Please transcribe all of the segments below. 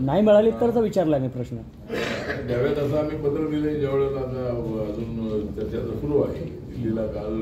नाही मिळाली तरचा विचारला मी प्रश्न. ज्यावेळेस असं आम्ही पत्र दिले, ज्यावेळेस आता अजून चर्चा सुरू आहे. दिल्लीला काल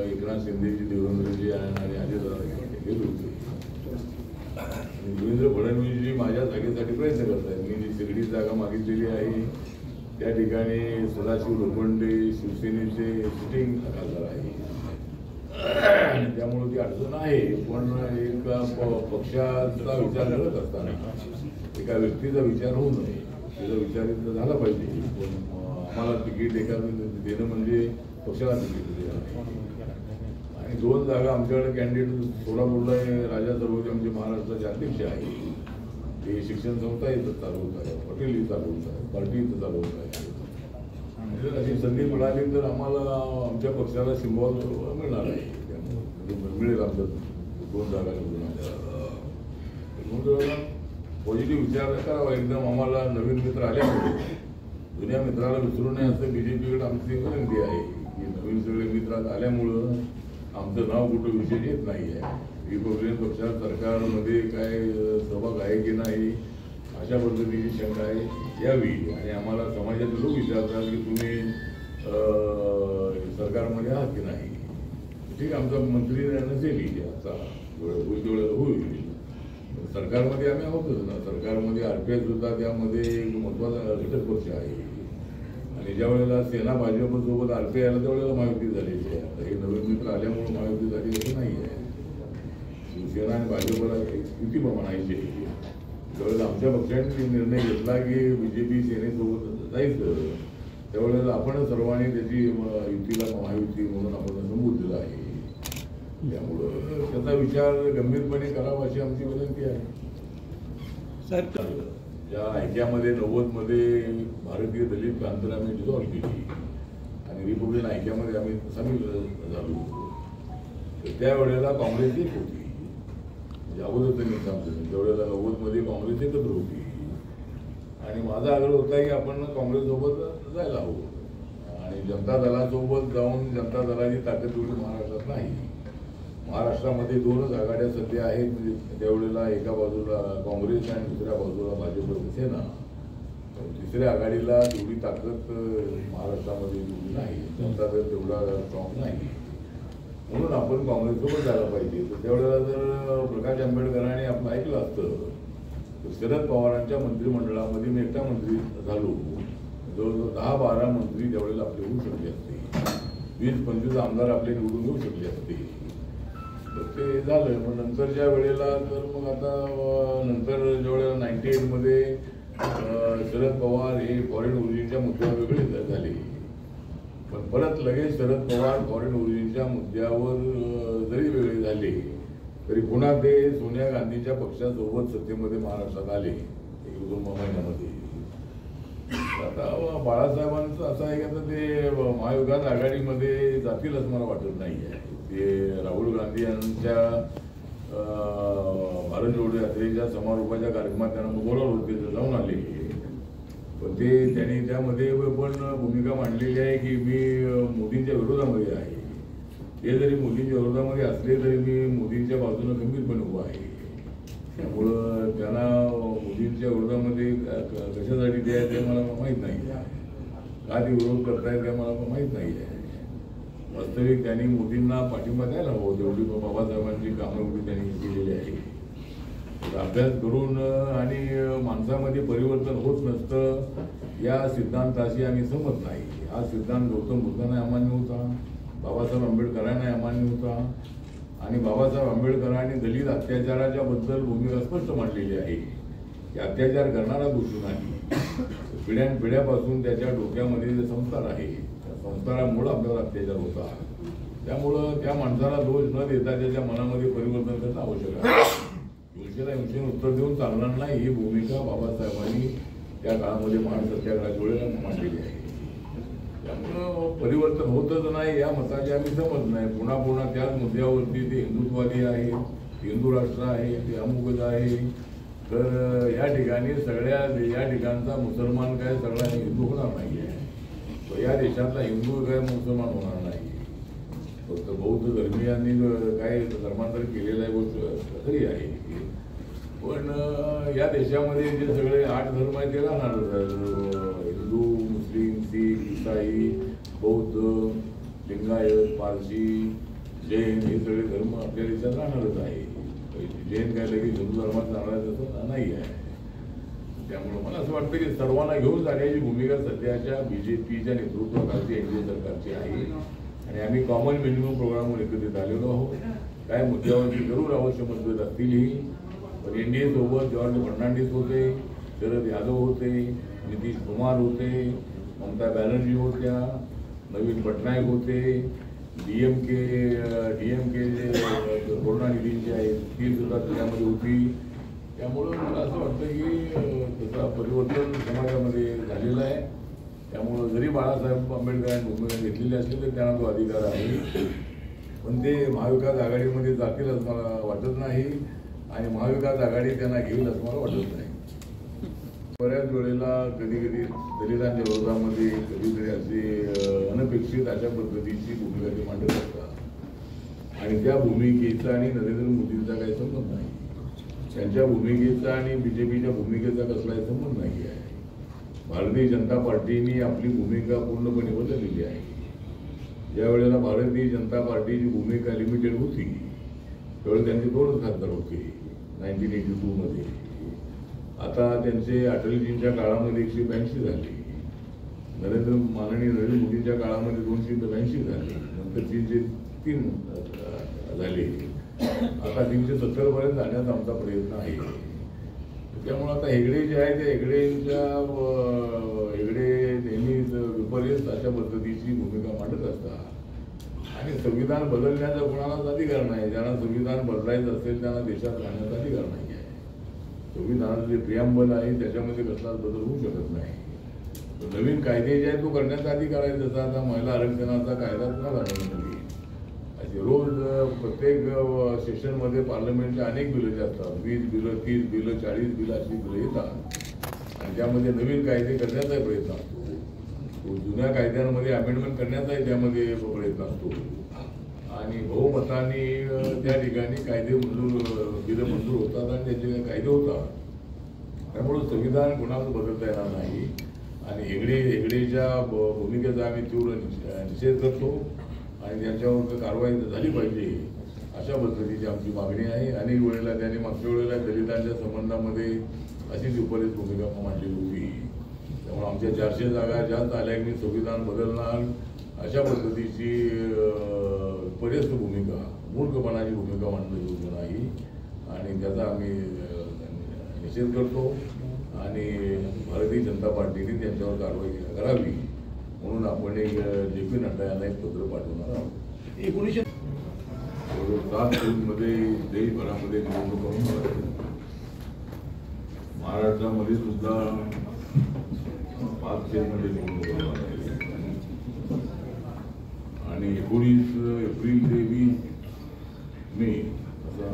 एकनाथ शिंदेची, देवेंद्रजी आणि अजितदादा गेले होते. देवेंद्र फडणवीसजी माझ्या जागेसाठी प्रयत्न करत आहेत. मी जी सगळी जागा मागितलेली आहे त्या ठिकाणी सदाशिव लोखंडे शिवसेनेचे सिटिंग खासदार आहे, त्यामुळे ती अडचण आहे. पण एका पक्षाचा विचार करत असताना एका व्यक्तीचा विचार होऊ नये, त्याचा विचार झाला पाहिजे. पण आम्हाला तिकीट एखादं देणं म्हणजे पक्षाला तिकीट देणं. आणि 2 जागा आमच्याकडे कॅन्डिडेट सोलापूरला आहे. राजा सर्वोच्च आमचे महाराष्ट्राचे अध्यक्ष आहे. ते शिक्षण संस्था इथं चालवत आहे, हॉटेल इथं चालवत आहे, पार्टी इथं चालवत आहे. जर अशी संधी मिळाली तर आम्हाला आमच्या पक्षाला सिंबॉल मिळणार आहे. त्यामुळे मिळेल आमच्या 2 जागा निवडून पॉझिटिव्ह विचार करावा. एकदम आम्हाला नवीन मित्र आल्यामुळे जुन्या मित्राला विसरू नये असं बीजेपीकडे आमची विनंती आहे की नवीन सगळे मित्रात आल्यामुळं आमचं नाव कुठं विशेष येत नाही आहे. रिपब्लिकन पक्षात सरकारमध्ये काय सहभाग आहे की नाही अशा पद्धतीची शंका आहे यावी. आणि आम्हाला समाजाचे लोक विचारतात की तुम्ही सरकारमध्ये आहात की नाही. ठीक, आमचा मंत्री नसेल आता वेळेला होईल. सरकारमध्ये आम्ही आहोतच ना. सरकारमध्ये RPS सुद्धा त्यामध्ये एक महत्वाचा घटक पक्ष आहे. आणि ज्या वेळेला सेना भाजपसोबत RPI आला त्यावेळेला महायुती झालेली आहे. आता हे नवीन मित्र आल्यामुळे महायुती झाली असं नाही आहे. शिवसेना आणि भाजपला युती म्हणायची. ज्यावेळेला आमच्या पक्षाने निर्णय घेतला की BJP सेनेसोबत जायचं त्यावेळेला आपण सर्वांनी त्याची युतीला महायुती म्हणून आपण संबोधलेलं आहे. त्यामुळं त्याचा विचार गंभीरपणे करावा अशी आमची विनंती आहे. साहेब, ज्या ऐक्यामध्ये 90मध्ये भारतीय दलित क्रांती आम्ही डिझॉल्व्ह केली आणि रिपब्लिकन ऐक्यामध्ये आम्ही सामील झालो तर त्यावेळेला काँग्रेस एक होती. म्हणजे अगोदर मी सांगतो त्यावेळेला 90मध्ये काँग्रेस एकत्र होती. आणि माझा आग्रह होता की आपण काँग्रेससोबत जायला हवं. आणि जनता दलासोबत जाऊन जनता दलाची ताकद एवढी महाराष्ट्रात नाही. महाराष्ट्रामध्ये 2च आघाड्या सध्या आहेत. म्हणजे त्यावेळेला एका बाजूला काँग्रेस आणि दुसऱ्या बाजूला भाजप सेना. तिसऱ्या आघाडीला तेवढी ताकद महाराष्ट्रामध्ये एवढी नाही. जनता दल तेवढा स्ट्रॉंग नाही. म्हणून आपण काँग्रेससोबत जायला पाहिजे. तर त्यावेळेला जर प्रकाश आंबेडकरांनी आपण ऐकलं असतं तर शरद पवारांच्या मंत्रिमंडळामध्ये मी एकटा मंत्री झालो. जवळजवळ 10-12 मंत्री त्यावेळेला आपले होऊ शकले असते. 20-25 आमदार आपले निवडून येऊ शकले असते. तर ते झालं. मग नंतरच्या वेळेला तर मग आता नंतर ज्यावेळेला 98मध्ये शरद पवार हे फॉरेन ओरिजिनच्या मुद्द्यावर वेगळे झाले. पण परत लगेच शरद पवार फॉरेन ओरिजिनच्या मुद्द्यावर जरी वेगळे झाले तरी पुन्हा ते सोनिया गांधीच्या पक्षासोबत सत्तेमध्ये महाराष्ट्रात आले 1-2 महिन्यामध्ये. आता बाळासाहेबांचं असं आहे की आता ते महायुगात आघाडीमध्ये जातील असं मला वाटत नाही आहे. ते राहुल गांधी यांच्या भारत जोडो यात्रेच्या समारोपाच्या कार्यक्रमात त्यांना बोलावलं होते तर जाऊन आले. पण ते त्यांनी त्यामध्ये पण भूमिका मांडलेली आहे की मी मोदींच्या विरोधामध्ये आहे. हे जरी मोदींच्या विरोधामध्ये असले तरी मी मोदींच्या बाजूने गंभीरपणे उभा आहे. त्यामुळं त्यांना मोदींच्या विरोधामध्ये कशासाठी द्यायचं ते मला माहीत नाही. का ते विरोध करतायत ते मला माहीत नाही आहे. वास्तविक त्यांनी मोदींना पाठिंबा द्यायला हवं. तेवढी बाबासाहेबांची कामं एवढी त्यांनी केलेली आहे. अभ्यास करून आणि माणसामध्ये परिवर्तन होत नसतं या सिद्धांताशी आम्ही सहमत नाही. हा सिद्धांत गौतम बुद्धांना अमान्य होता, बाबासाहेब आंबेडकरांना अमान्य होता. आणि बाबासाहेब आंबेडकरांनी दलित अत्याचाराच्या बद्दल भूमिका स्पष्ट मांडलेली आहे की अत्याचार करणारा दोषी नाही. पिढ्यानपिढ्यापासून त्याच्या डोक्यामध्ये जे संस्कार आहे त्या संस्कारामुळे आपल्याला अत्याचार होता. त्यामुळं त्या माणसाला दोष न देता त्याच्या मनामध्ये परिवर्तन करणं आवश्यक आहे. हिंसेला उत्तर देऊन चालणार नाही ही भूमिका बाबासाहेबांनी त्या काळामध्ये महान सत्याग्रहाच्या वेळेला मांडलेली आहे. त्यामुळं परिवर्तन होतच नाही या मताची आम्ही समज नाही. पुन्हा त्याच मुद्द्यावरती ते हिंदुत्ववादी आहे, हिंदू राष्ट्र आहे, ते अमुकच आहे. तर या ठिकाणी या ठिकाणचा मुसलमान काय सगळा हिंदू होणार नाही आहे. या देशातला हिंदू काय मुसलमान होणार नाही. फक्त बौद्ध धर्मीयांनी काय धर्मांतर केलेलं आहे गोष्ट खरी आहे. पण या देशामध्ये जे सगळे 8 धर्म आहेत ते राहणारच आहेत. हिंदू, मुस्लिम, शीख, ईसाई, बौद्ध, लिंगायत, पारसी, जैन हे सगळे धर्म आपल्या देशात राहणारच आहे. जैन काय लगेच हिंदू धर्मात जाणार तसं नाही आहे. त्यामुळे मला असं वाटतं की सर्वांना घेऊन जाण्याची भूमिका सध्याच्या BJPच्या नेतृत्वाखालची NDA सरकारची आहे. आणि आम्ही कॉमन मिनिमम प्रोग्रामवर एकत्रित आलेलो आहोत. काय मुद्द्यावरती जरूर अवश्य मतभेद असतीलही, पण NDA सोबत जॉर्ज फर्नांडिस होते, शरद यादव होते, नितीश कुमार होते, ममता बॅनर्जी होत्या, नवीन पटनायक होते, DMK जे करुणानिधींची आहेत ती सुद्धा त्याच्यामध्ये होती. त्यामुळं मला असं वाटतं की त्याचा परिवर्तन समाजामध्ये झालेलं आहे. त्यामुळं जरी बाळासाहेब आंबेडकरांनी भूमिका घेतलेली असली तरी त्यांना तो अधिकार आहे. पण ते महाविकास आघाडीमध्ये जातील असं मला वाटत नाही आणि महाविकास आघाडी त्यांना घेईल असं मला वाटत नाही. बऱ्याच वेळेला कधी कधी दलितांच्या विरोधामध्ये कधीतरी असे अनपेक्षित अशा पद्धतीची भूमिका ते मांडत असतात आणि त्या भूमिकेचा आणि नरेंद्र मोदींचा काही संबंध नाही. त्यांच्या भूमिकेचा आणि BJPच्या भूमिकेचा कसलाही संबंध नाही आहे. भारतीय जनता पार्टीने आपली भूमिका पूर्णपणे बदललेली आहे. ज्या वेळेला भारतीय जनता पार्टीची भूमिका लिमिटेड होती त्यावेळेला त्यांचे 2 खासदार होते 1982 मध्ये. आता त्यांचे अटलजींच्या काळामध्ये 182 झाले, माननीय नरेंद्र मोदींच्या काळामध्ये 282 झाले, नंतर 303 झाले, आता 370 पर्यंत जाण्याचा आमचा प्रयत्न आहे. त्यामुळे आता हेगडे जे आहे ते हेगडे नेहमीच विपर्यस्त अशा पद्धतीची भूमिका मांडत असतात आणि संविधान बदलण्याचा कोणालाच अधिकार नाही. ज्यांना संविधान बदलायचं असेल त्यांना देशात राहण्याचा अधिकार नाही आहे. संविधानाचं जे प्रियांबल आहे त्याच्यामध्ये कसलाच बदल होऊ शकत नाही. नवीन कायदे जे आहेत तो करण्याचा अधिकार आहे. जसा आता महिला आरक्षणाचा कायदा झाला नवीन असे रोज प्रत्येक सेशनमध्ये पार्लमेंटच्या अनेक बिलं जे असतात 20 बिलं 30 बिलं 40 बिलं अशी बिलं येतात आणि त्यामध्ये नवीन कायदे करण्याचाही प्रयत्न असतो. जुन्या कायद्यांमध्ये अमेंडमेंट करण्याचाही त्यामध्ये प्रयत्न असतो आणि बहुमताने त्या ठिकाणी कायदे बिलं मंजूर होतात आणि त्याचे कायदे होतात. त्यामुळे संविधान कोणाला बदलता येणार नाही आणि हेगडेच्या भूमिकेचा आम्ही तीव्र निषेध करतो आणि त्यांच्यावर कारवाई झाली पाहिजे अशा पद्धतीची आमची मागणी आहे. अनेक वेळेला त्यांनी मागच्या वेळेला दलितांच्या संबंधामध्ये अशीच विपरीत भूमिका मांडली होती. त्यामुळे आमच्या 400 जागा जास्त आल्या की मी संविधान बदलणार अशा पद्धतीची विपर्यस्त भूमिका मूर्खपणाची भूमिका मांडली योग्य नाही आणि त्याचा आम्ही निषेध करतो आणि भारतीय जनता पार्टीने त्यांच्यावर कारवाई करावी म्हणून आपण एक JP नड्डा यांना एक पत्र पाठवणार आहोत. 1907 जूनमध्ये देशभरामध्ये निवडणूक होऊन महाराष्ट्रामध्ये सुद्धा 5 स्टेटमध्ये निवडणूक होणार आणि 19 एप्रिल ते 20 मे असा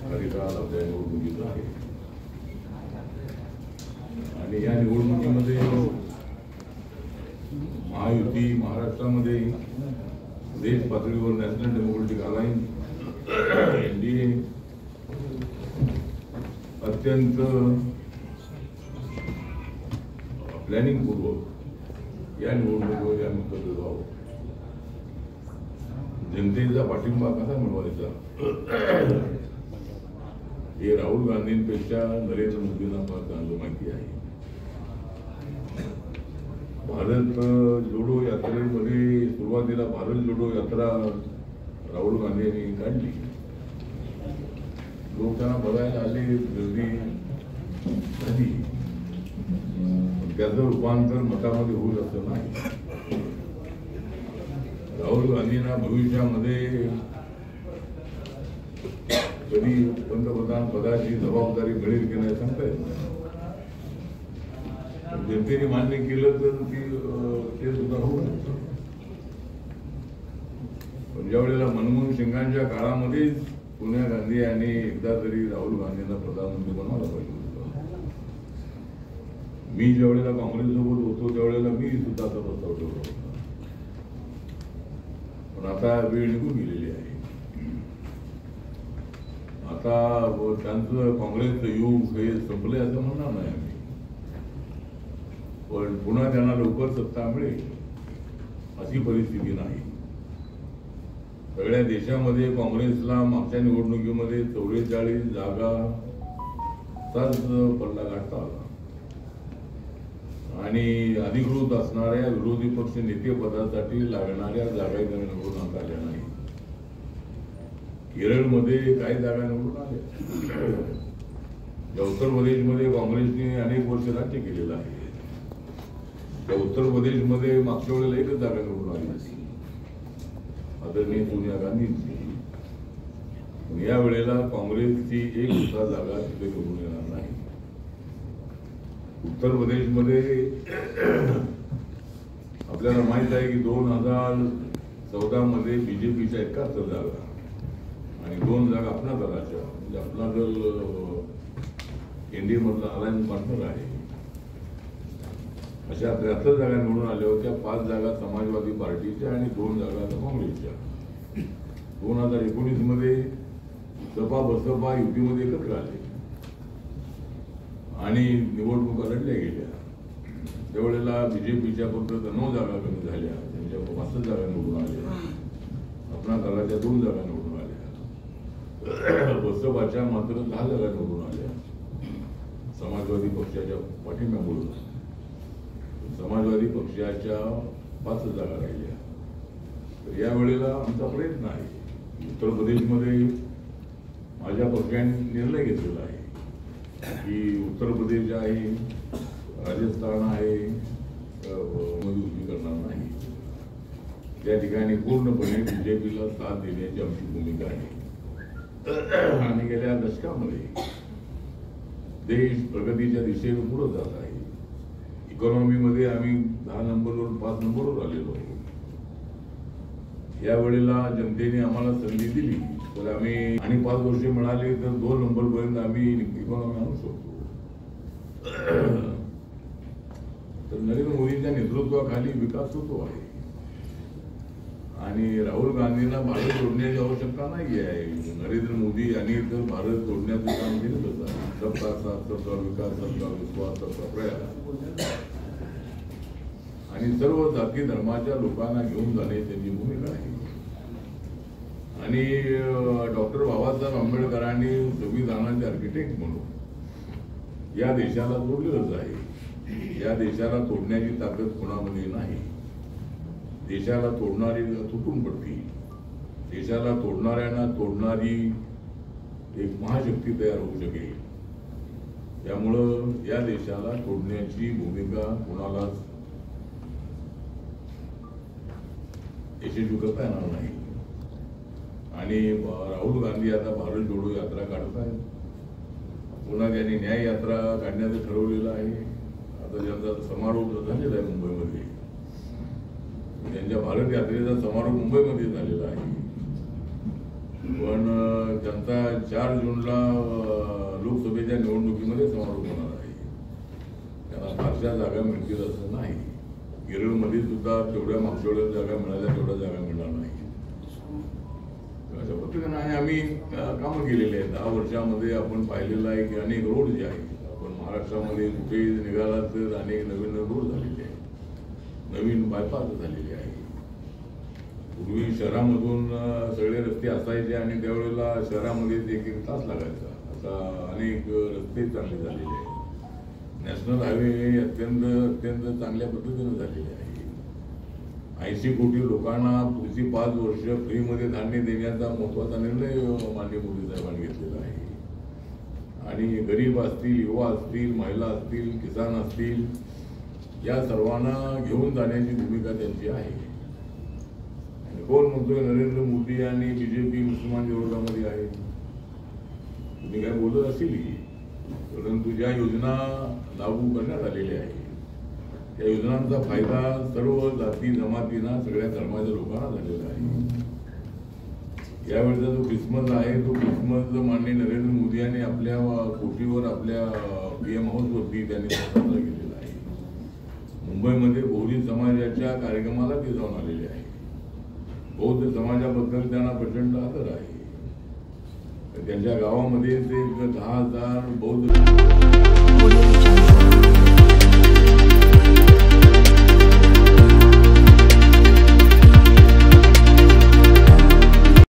कार्यकाळ आपल्या निवडणुकीचा आहे आणि या निवडणुकीमध्ये महायुती महाराष्ट्रामध्ये देश पातळीवर नॅशनल डेमोक्रेटिक अलायन्स NDA अत्यंत प्लॅनिंगपूर्वक या निवडणुकीमध्ये आम्ही करत आहोत. जनतेचा पाठिंबा कसा मिळवायचा हे राहुल गांधींपेक्षा नरेंद्र मोदींना फार चांगलं माहिती आहे. भारत जोडो यात्रेमध्ये सुरुवातीला भारत जोडो यात्रा राहुल गांधी यांनी काढली. लोक त्यांना बघायला आले, गर्दी झाली, त्याचं रूपांतर मतामध्ये होईल असं नाही. राहुल गांधींना भविष्यामध्ये कधी पंतप्रधान पदाची जबाबदारी मिळेल की नाही सांगता येत नाही. जनतेने मान्य केलं तर ते सुद्धा होऊ शकतं. पण ज्या वेळेला मनमोहन सिंगांच्या काळामध्ये सोनिया गांधी यांनी एकदा तरी राहुल गांधींना प्रधानमंत्री बनवायला पाहिजे होतं. मी ज्या वेळेला काँग्रेससोबत होतो त्यावेळेला मी सुद्धा असा प्रस्ताव ठेवला होता. पण आता वेळ निघून गेलेली आहे. आता त्यांचं काँग्रेसचं युग हे संपलंय असं म्हणणार नाही आम्ही, पण पुन्हा त्यांना लवकर सत्ता मिळेल अशी परिस्थिती नाही. सगळ्या देशामध्ये काँग्रेसला मागच्या निवडणुकीमध्ये 44 जागाचाच पल्ला गाठता आला आणि अधिकृत असणाऱ्या विरोधी पक्ष नेतेपदासाठी लागणाऱ्या जागा निवडून आल्या नाही. केरळमध्ये काही जागा निवडून आल्या. उत्तर प्रदेशमध्ये काँग्रेसने अनेक वर्ष राज्य केलेलं आहे. त्या उत्तर प्रदेशमध्ये मागच्या वेळेला एकच जागा निवडून आली आदरणीय सोनिया गांधींची. या वेळेला काँग्रेसची एक सुद्धा जागा तिथे निवडून येणार नाही. उत्तर प्रदेशमध्ये आपल्याला माहित आहे की 2014 मध्ये बीजेपीच्या 71 जागा आणि 2 जागा आपल्या दलाच्या, म्हणजे आपला दल एनडीए मधला अलायन्स पार्टनर आहे. अशा 73 जागा निवडून आल्या होत्या. 5 जागा समाजवादी पार्टीच्या आणि 2 जागा काँग्रेसच्या. 2019 मध्ये सपा बसपा युतीमध्ये एकत्र आले आणि निवडणुका लढल्या गेल्या. त्यावेळेला बीजेपीच्या फक्त 9 जागा कमी झाल्या, त्यांच्या 5 जागा निवडून आल्या. आपल्या दलाच्या 2 जागा निवडून आल्या. बसपाच्या मात्र 10 जागा निवडून आल्या समाजवादी पक्षाच्या पाठिंब्यामुळे. समाजवादी पक्षाच्या 5 जागा राहिल्या. तर यावेळेला आमचा प्रयत्न आहे. उत्तर प्रदेशमध्ये माझ्या पक्षाने निर्णय घेतलेला आहे की उत्तर प्रदेश आहे, राजस्थान आहे, युती करणार नाही. त्या ठिकाणी पूर्णपणे बीजेपीला साथ देण्याची आमची भूमिका आहे आणि गेल्या दशकामध्ये देश प्रगतीच्या दिशेने पुढे जात आहे. इकॉनॉमीमध्ये आम्ही 10 नंबरवरून 5 नंबरवर आलेलो आहोत. या वेळेला जनतेने आम्हाला संधी दिली तर आम्ही आणि 5 वर्ष मिळाले तर 2 नंबरपर्यंत आम्ही इकॉनॉमी आणू शकतो. तर नरेंद्र मोदींच्या नेतृत्वाखाली विकास होतो आहे आणि राहुल गांधींना भारत सोडण्याची आवश्यकता नाही आहे. नरेंद्र मोदी यांनी तर भारत सोडण्याचं काम केलं होतं. सबका साथ सबका विकास सबका विश्वास सबका प्रयास आणि सर्व जाती धर्माच्या लोकांना घेऊन जाणे त्यांची भूमिका आहे. आणि डॉक्टर बाबासाहेब आंबेडकरांनी संविधानाचे आर्किटेक्ट म्हणून या देशाला तोडलेलंच आहे. या देशाला तोडण्याची ताकद कोणामध्ये नाही. देशाला तोडणारी तुटून पडतील. देशाला तोडणाऱ्यांना तोडणारी एक महाशक्ती तयार होऊ शकेल. त्यामुळं या देशाला तोडण्याची भूमिका कोणालाच यशस्वी करता येणार नाही. आणि राहुल गांधी आता भारत जोडो यात्रा काढत आहेत. पुन्हा त्यांनी न्याय यात्रा काढण्याचं ठरवलेलं आहे. आता ज्यांचा समारोह झालेला आहे मुंबईमध्ये, त्यांच्या भारत यात्रेचा समारोह मुंबईमध्ये झालेला आहे. पण त्यांचा 4 जूनला लोकसभेच्या निवडणुकीमध्ये समारोह होणार आहे. त्यांना फारशा जागा मिळतील असं नाही. केरळमध्ये सुद्धा तेवढ्या मागच्या वेळेला जागा मिळाल्या तेवढ्या जागा मिळणार नाही. अशा पद्धतीने आम्ही कामं केलेले आहेत. 10 वर्षामध्ये आपण पाहिलेलं आहे की अनेक रोड जे आहेत, आपण महाराष्ट्रामध्ये कुठे निघाला तर अनेक नवीन रोड झालेले आहेत, नवीन बायपास झालेले आहे. पूर्वी शहरामधून सगळे रस्ते असायचे आणि त्यावेळेला शहरामध्ये 1-1 तास लागायचा. आता अनेक रस्ते चांगले झालेले आहेत. नॅशनल हायवे अत्यंत चांगल्या पद्धतीने झालेले आहे. 80 कोटी लोकांना पुढची 5 वर्ष फ्रीमध्ये धान्य देण्याचा महत्वाचा निर्णय माननीय मोदी साहेबांनी घेतलेला आहे. आणि गरीब असतील, युवा असतील, महिला असतील, किसान असतील, या सर्वांना घेऊन जाण्याची भूमिका त्यांची आहे. आणि कोण म्हणतोय नरेंद्र मोदी आणि बीजेपी मुसलमान विरोधामध्ये आहे? तुम्ही काय बोलत असेल, परंतु ज्या योजना लागू करण्यात आलेल्या आहेत त्या योजनांचा फायदा सर्व जाती जमातींना, सगळ्या धर्माच्या लोकांना झालेला आहे. यावेळेचा जो क्रिसमस आहे तो क्रिसमस माननीय नरेंद्र मोदी यांनी आपल्या कोटीवर आपल्या PM हाऊसवरती त्यांनी साजरा केलेला आहे. मुंबईमध्ये बहुजन समाजाच्या कार्यक्रमाला ते जाऊन आलेले आहे. बौद्ध समाजाबद्दल त्यांना प्रचंड आदर आहे. त्यांच्या गावामध्ये ते 10,000 बौद्ध